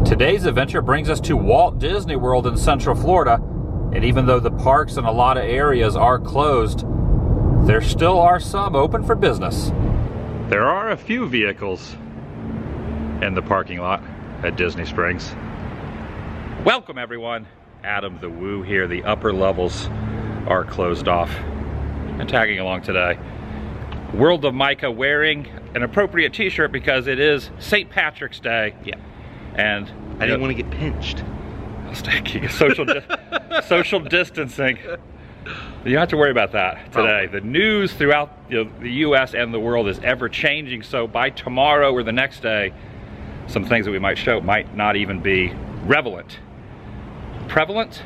Today's adventure brings us to Walt Disney World in Central Florida, and even though the parks in a lot of areas are closed, there still are some open for business. There are a few vehicles in the parking lot at Disney Springs. Welcome everyone, Adam the Woo here. The upper levels are closed off. And tagging along today, World of Micah wearing an appropriate t-shirt because it is St. Patrick's Day. Yeah. And I didn't want to get pinched. Social distancing. You don't have to worry about that today. The news throughout the U.S. and the world is ever changing, so by tomorrow or the next day, some things that we might show might not even be relevant. Prevalent?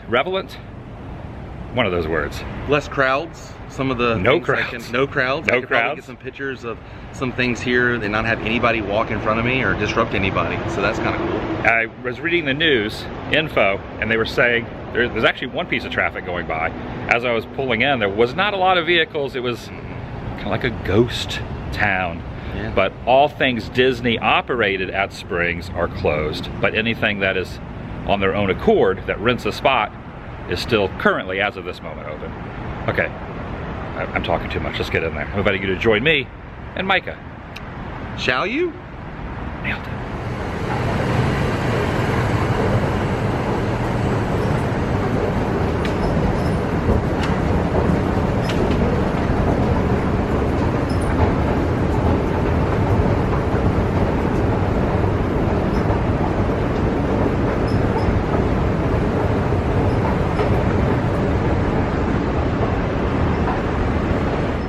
One of those words. Less crowds. Some of the no crowds. No crowds. No I could crowds. probably get some pictures of some things here and not have anybody walk in front of me or disrupt anybody. So that's kind of cool. I was reading the news info, and they were saying there's actually one piece of traffic going by. As I was pulling in, there was not a lot of vehicles. It was kind of like a ghost town. Yeah. But all things Disney operated at Springs are closed. But anything that is on their own accord that rents a spot is still currently, as of this moment, open. Okay, I'm talking too much. Let's get in there. I'm inviting you to join me and Micah. Shall you? Nailed it.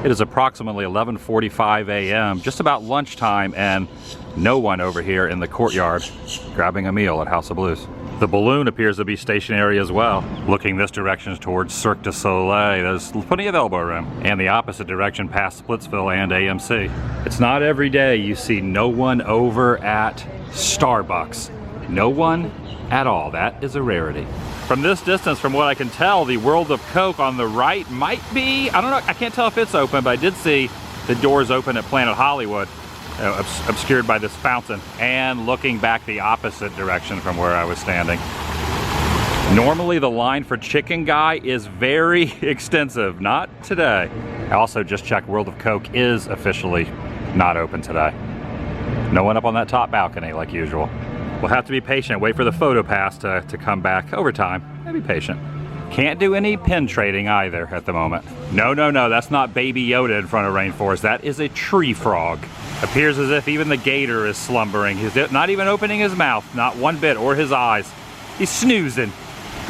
It is approximately 11:45 a.m., just about lunchtime, and no one over here in the courtyard grabbing a meal at House of Blues. The balloon appears to be stationary as well. Looking this direction towards Cirque du Soleil, there's plenty of elbow room, and the opposite direction past Splitsville and AMC. It's not every day you see no one over at Starbucks. No one at all. That is a rarity. From this distance, from what I can tell, the World of Coke on the right might be, I don't know, I can't tell if it's open, but I did see the doors open at Planet Hollywood, obscured by this fountain, and looking back the opposite direction from where I was standing. Normally the line for Chicken Guy is very extensive, not today. I also just checked, World of Coke is officially not open today. No one up on that top balcony like usual. We'll have to be patient, wait for the photo pass to come back over time, and be patient. Can't do any pin trading either at the moment. No, that's not Baby Yoda in front of Rainforest. That is a tree frog. Appears as if even the gator is slumbering. He's not even opening his mouth, not one bit, or his eyes. He's snoozing.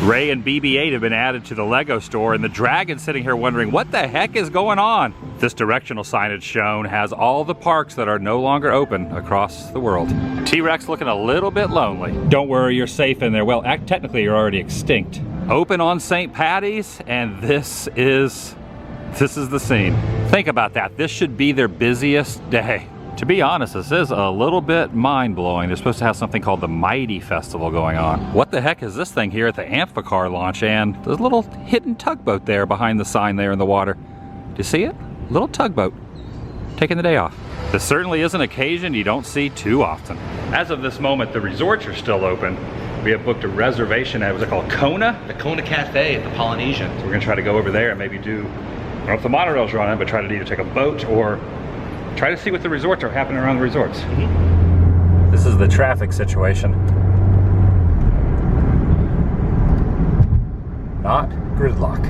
Ray and BB-8 have been added to the Lego store, and the dragon's sitting here wondering what the heck is going on. This directional signage shown has all the parks that are no longer open across the world. T-Rex looking a little bit lonely. Don't worry, you're safe in there. Well, technically you're already extinct. Open on St. Patty's, and this is the scene. Think about that. This should be their busiest day. To be honest, this is a little bit mind-blowing. They're supposed to have something called the Mighty Festival going on. What the heck is this thing here at the Amphicar launch? And there's a little hidden tugboat there behind the sign there in the water. Do you see it? Little tugboat. Taking the day off. This certainly is an occasion you don't see too often. As of this moment, the resorts are still open. We have booked a reservation at, what's it called, Kona? The Kona Cafe at the Polynesian. So we're gonna try to go over there and maybe do, I don't know if the monorail's running, but try to either take a boat or try to see what the resorts are happening around the resorts. Mm-hmm. This is the traffic situation. Not gridlock.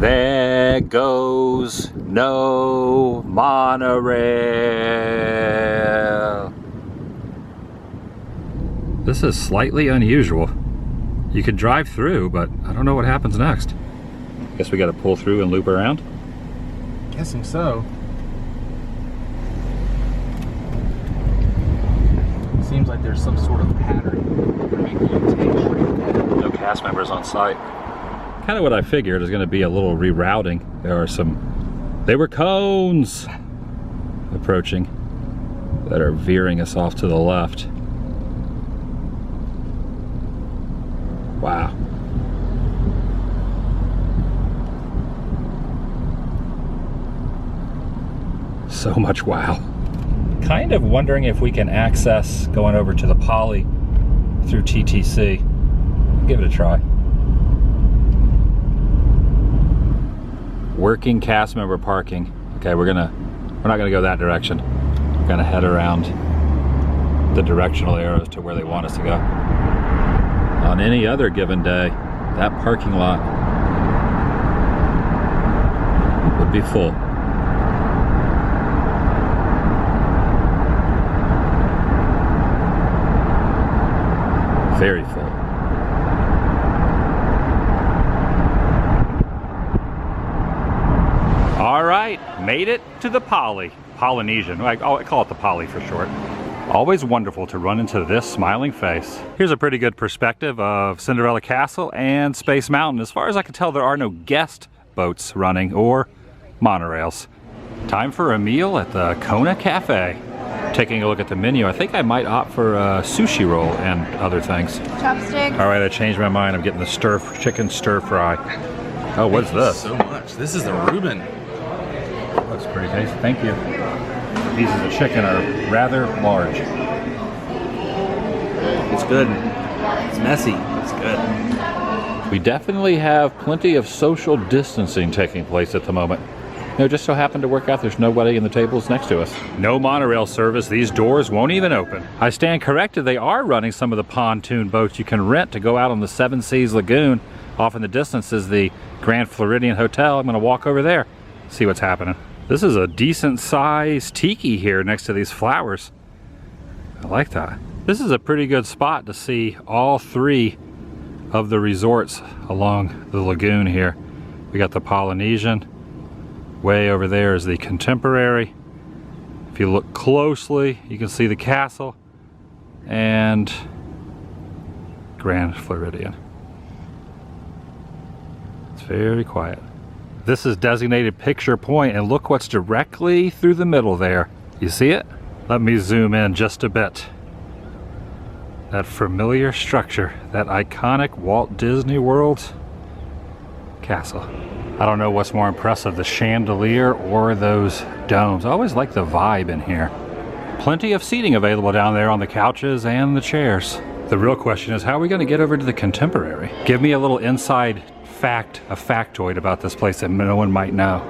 There goes no monorail. This is slightly unusual. You could drive through, but I don't know what happens next. Guess we gotta pull through and loop around? Guessing so. Seems like there's some sort of pattern. No cast members on site. Kind of what I figured is gonna be a little rerouting. They were cones approaching that are veering us off to the left. Wow. So much wow. Kind of wondering if we can access going over to the Poly through TTC. Give it a try. Working cast member parking. Okay, we're not gonna go that direction. We're gonna head around the directional arrows to where they want us to go. On any other given day, that parking lot would be full. Very full. All right, made it to the Poly. Polynesian, I call it the Poly for short. Always wonderful to run into this smiling face. Here's a pretty good perspective of Cinderella Castle and Space Mountain. As far as I can tell, there are no guest boats running or monorails. Time for a meal at the Kona Cafe. Taking a look at the menu, I think I might opt for a sushi roll and other things. Chopsticks. All right, I changed my mind. I'm getting the chicken stir fry. Oh, what's this? So much. This is the Reuben. Looks pretty tasty. Thank you. Pieces of chicken are rather large. It's good. It's messy. It's good. We definitely have plenty of social distancing taking place at the moment. You know, just so happened to work out there's nobody in the tables next to us. No monorail service. These doors won't even open. I stand corrected. They are running some of the pontoon boats you can rent to go out on the Seven Seas Lagoon. Off in the distance is the Grand Floridian Hotel. I'm going to walk over there, see what's happening. This is a decent sized tiki here next to these flowers. I like that. This is a pretty good spot to see all three of the resorts along the lagoon here. We got the Polynesian. Way over there is the Contemporary. If you look closely, you can see the castle and Grand Floridian. It's very quiet. This is designated Picture Point, and look what's directly through the middle there. You see it? Let me zoom in just a bit. That familiar structure, that iconic Walt Disney World castle. I don't know what's more impressive, the chandelier or those domes. I always like the vibe in here. Plenty of seating available down there on the couches and the chairs. The real question is, how are we going to get over to the Contemporary? Give me a little inside fact, a factoid about this place that no one might know.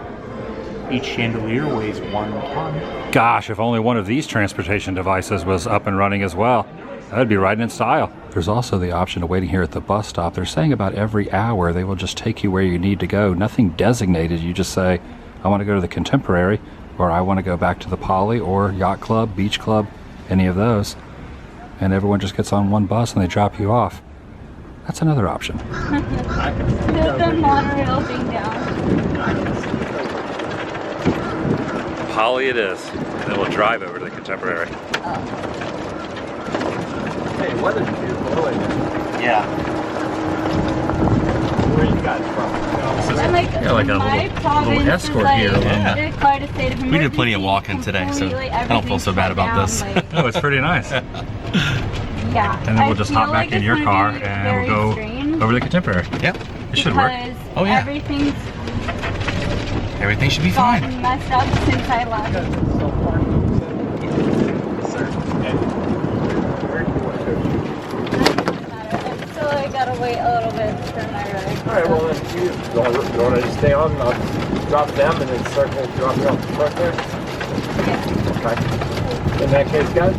Each chandelier weighs 1 ton. Gosh, if only one of these transportation devices was up and running as well. That'd be right in style. There's also the option of waiting here at the bus stop. They're saying about every hour they will just take you where you need to go. Nothing designated. You just say, I want to go to the Contemporary, or I want to go back to the Poly, or Yacht Club, Beach Club, any of those. And everyone just gets on one bus and they drop you off. That's another option. The monorail being down. Poly it is. And then we'll drive over to the Contemporary. Hey, weather's beautiful, isn't it? Yeah. Where you got it from? And like, Yeah, like a my little province escort is like, here. Yeah. they declared a state of We did plenty of emergency walking today, so completely, I don't feel so bad about everything's this. shut down, Oh, it's pretty nice. And yeah. then we'll just hop back in your car and very we'll go strange over to the Contemporary. Yep. It should work. because Oh, yeah. everything's Everything should be gotten fine. messed up since I left. So I gotta wait a little bit for my ride. Alright, well then you want to just stay on and I'll drop them and then circle, drop you off the truck there? Okay. In that case, guys,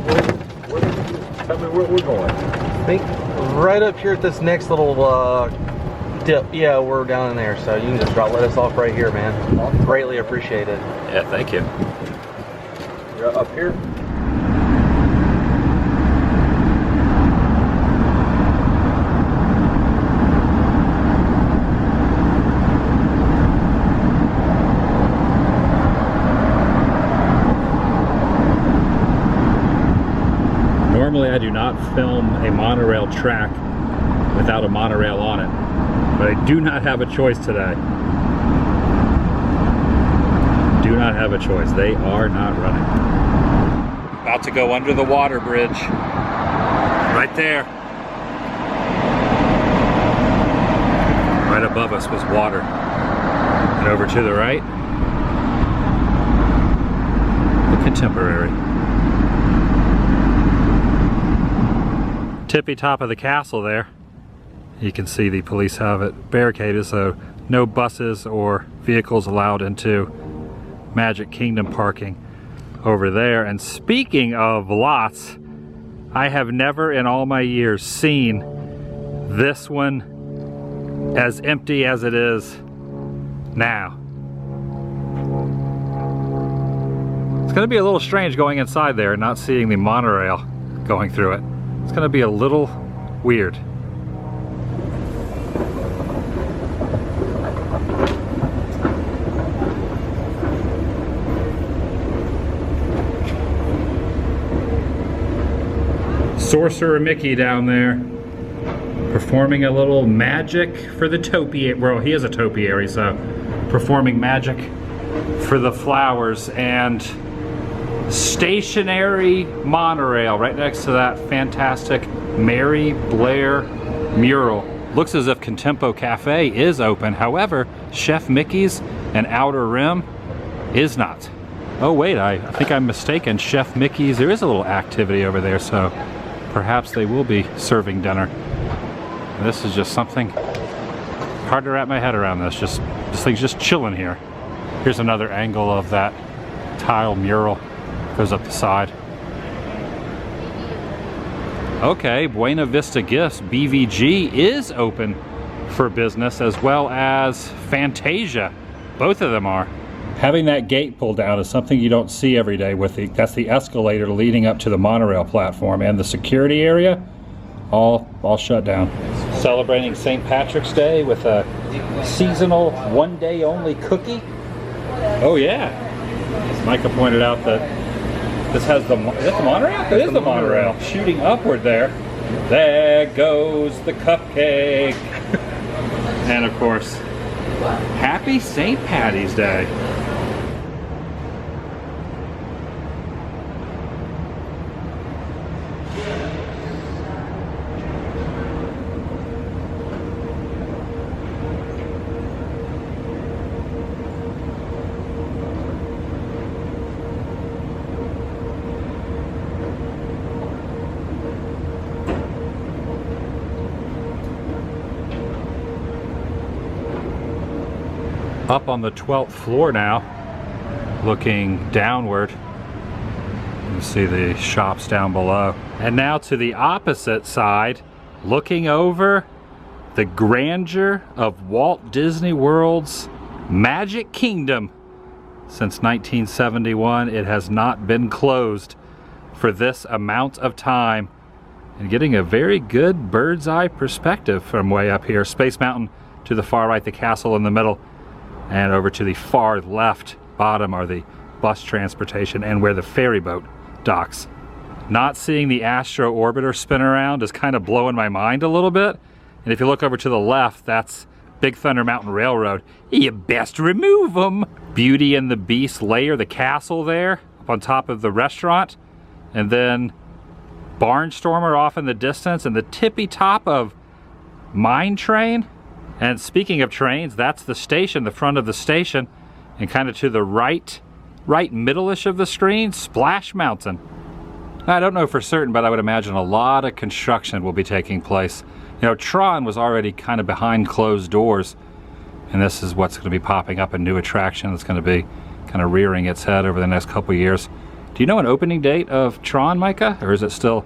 tell me where we're going. I think right up here at this next little dip. Yeah, we're down in there, so you can just let us off right here, man. Greatly appreciated. Yeah, thank you. You're up here? Normally I do not film a monorail track without a monorail on it, but I do not have a choice today. Do not have a choice. They are not running. About to go under the water bridge. Right there. Right above us was water. And over to the right, contemporary. Tippy top of the castle there. You can see the police have it barricaded, so no buses or vehicles allowed into Magic Kingdom parking over there. And speaking of lots, I have never in all my years seen this one as empty as it is now. It's going to be a little strange going inside there and not seeing the monorail going through it. It's going to be a little weird. Sorcerer Mickey down there performing a little magic for the topiary. Well, he is a topiary, so performing magic for the flowers. And stationary monorail right next to that fantastic Mary Blair mural. Looks as if Contempo Cafe is open. However, Chef Mickey's and Outer Rim is not. Oh wait, I think I'm mistaken. Chef Mickey's, there is a little activity over there, so perhaps they will be serving dinner. This is just something hard to wrap my head around. This thing's just chilling here. Here's another angle of that tile mural. Goes up the side. Okay, Buena Vista Gifts, BVG, is open for business, as well as Fantasia. Both of them are. Having that gate pulled down is something you don't see every day. That's the escalator leading up to the monorail platform, and the security area all shut down. Celebrating St. Patrick's Day with a seasonal one-day only cookie. Oh yeah. Micah pointed out that this has is that the monorail? It is the monorail. Shooting upward there. There goes the cupcake. And of course, happy St. Patty's Day. Up on the 12th floor now, looking downward. You can see the shops down below. And now to the opposite side, looking over the grandeur of Walt Disney World's Magic Kingdom. Since 1971, it has not been closed for this amount of time. And getting a very good bird's eye perspective from way up here. Space Mountain to the far right, the castle in the middle. And over to the far left bottom are the bus transportation and where the ferry boat docks. Not seeing the Astro Orbiter spin around is kind of blowing my mind a little bit. And if you look over to the left, that's Big Thunder Mountain Railroad. You best remove them. Beauty and the Beast layer, the castle there up on top of the restaurant. And then Barnstormer off in the distance and the tippy top of Mine Train. And speaking of trains, that's the station, the front of the station, and kind of to the right middle-ish of the screen, Splash Mountain. I don't know for certain, but I would imagine a lot of construction will be taking place. You know, Tron was already kind of behind closed doors, and this is what's going to be popping up, a new attraction that's going to be kind of rearing its head over the next couple of years. Do you know an opening date of Tron, Micah, or is it still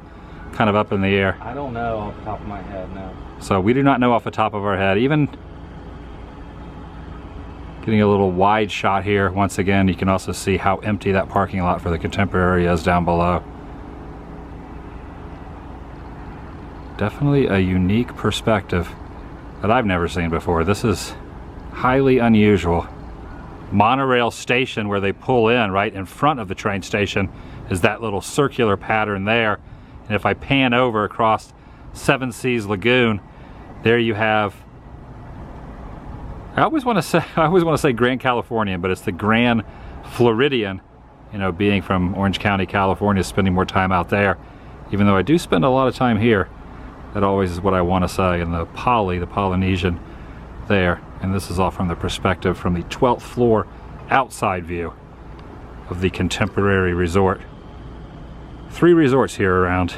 kind of up in the air? I don't know off the top of my head, no. So we do not know off the top of our head. Even getting a little wide shot here, once again, you can also see how empty that parking lot for the Contemporary is down below. Definitely a unique perspective that I've never seen before. This is highly unusual. Monorail station where they pull in right in front of the train station is that little circular pattern there. And if I pan over across Seven Seas Lagoon, there you have, I always want to say Grand Californian, but it's the Grand Floridian. You know, being from Orange County, California, spending more time out there. Even though I do spend a lot of time here, that always is what I want to say. And the Polynesian there. And this is all from the perspective from the 12th floor outside view of the contemporary resort. 3 resorts here around.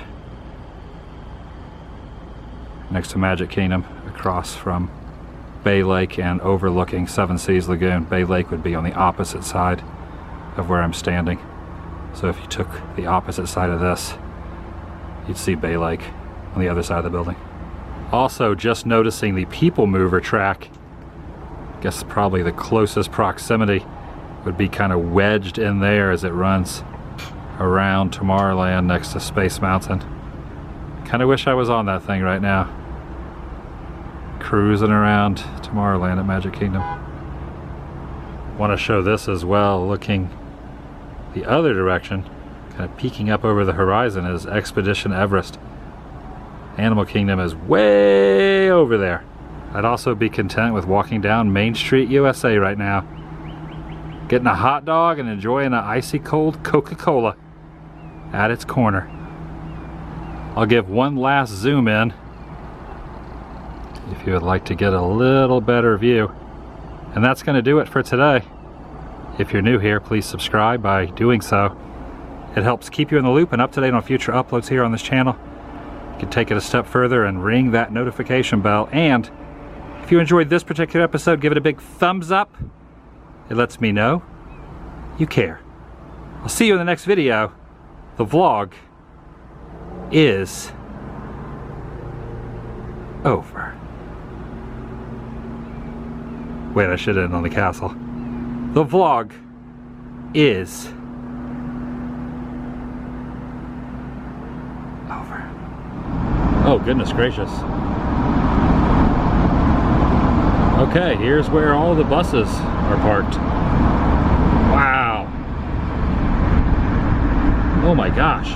Next to Magic Kingdom, across from Bay Lake and overlooking Seven Seas Lagoon. Bay Lake would be on the opposite side of where I'm standing. So if you took the opposite side of this, you'd see Bay Lake on the other side of the building. Also, just noticing the People Mover track. I guess probably the closest proximity would be kind of wedged in there as it runs around Tomorrowland next to Space Mountain. Kind of wish I was on that thing right now, cruising around Tomorrowland at Magic Kingdom. Want to show this as well, looking the other direction, kind of peeking up over the horizon, is Expedition Everest. Animal Kingdom is way over there. I'd also be content with walking down Main Street USA right now, getting a hot dog and enjoying an icy cold Coca-Cola at its corner. I'll give one last zoom in if you would like to get a little better view. And that's going to do it for today. If you're new here, please subscribe by doing so. It helps keep you in the loop and up to date on future uploads here on this channel. You can take it a step further and ring that notification bell. And if you enjoyed this particular episode, give it a big thumbs up. It lets me know you care. I'll see you in the next video. The vlog is over. Wait, I should end on the castle. The vlog is over. Oh, goodness gracious. Okay, here's where all the buses are parked. Wow. Oh my gosh.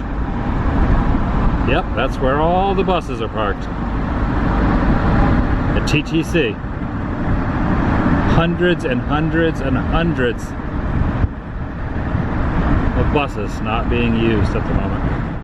Yep, that's where all the buses are parked. At TTC. Hundreds and hundreds and hundreds of buses not being used at the moment.